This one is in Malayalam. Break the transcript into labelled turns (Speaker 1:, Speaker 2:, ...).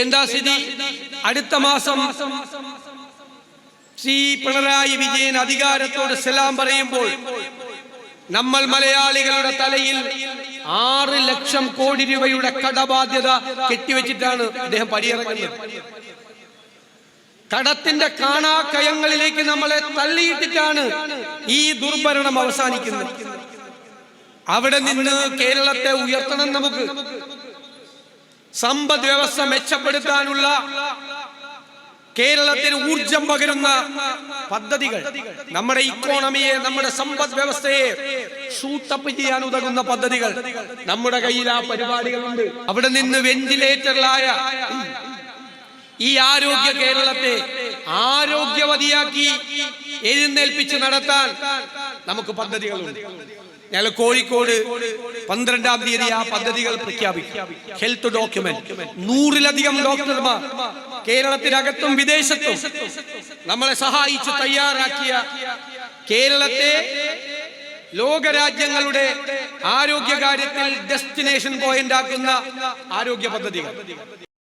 Speaker 1: എന്താ സ്ഥിതി? അടുത്ത മാസം ശ്രീ പിണറായി വിജയൻ അധികാരത്തോട് സലാം പറയുമ്പോൾ നമ്മൾ മലയാളികളുടെ തലയിൽ 6 ലക്ഷം കോടി രൂപയുടെ കടബാധ്യത കെട്ടിവെച്ചിട്ടാണ് അദ്ദേഹം പടിയിറങ്ങുന്നത്. കടത്തിന്റെ കാണാക്കയങ്ങളിലേക്ക് നമ്മളെ തള്ളിയിട്ടിട്ടാണ് ഈ ദുർഭരണം അവസാനിക്കുന്നത്. അവിടെ നിന്ന് കേരളത്തെ ഉയർത്തണം. നമുക്ക് സമ്പദ് വ്യവസ്ഥ മെച്ചപ്പെടുത്താനുള്ള, കേരളത്തിന് ഊർജം പകരുന്ന പദ്ധതികൾ, നമ്മുടെ ഇക്കോണമിയെ, നമ്മുടെ സമ്പദ് വ്യവസ്ഥയെ ഷൂട്ടപ്പ് ചെയ്യാൻ ഉതകുന്ന പദ്ധതികൾ നമ്മുടെ കയ്യിൽ ആ പരിപാടികളുണ്ട്. അവിടെ നിന്ന് വെന്റിലേറ്ററിലായ ഈ ആരോഗ്യ കേരളത്തെ ആരോഗ്യവതിയാക്കി എഴുന്നേൽപ്പിച്ച് നടത്താൻ നമുക്ക് പദ്ധതികളുണ്ട്. ഞങ്ങൾ കോഴിക്കോട് 12-ാം തീയതി ആ പദ്ധതികൾ പ്രഖ്യാപിക്കും. ഹെൽത്ത് ഡോക്യുമെന്റ് 100-ലധികം ഡോക്ടർമാർ കേരളത്തിനകത്തും വിദേശത്തും നമ്മളെ സഹായിച്ച് തയ്യാറാക്കിയ കേരളത്തെ ലോകരാജ്യങ്ങളുടെ ആരോഗ്യകാര്യത്തിൽ ഡെസ്റ്റിനേഷൻ പോയിന്റ് ആക്കുന്ന ആരോഗ്യ പദ്ധതികൾ.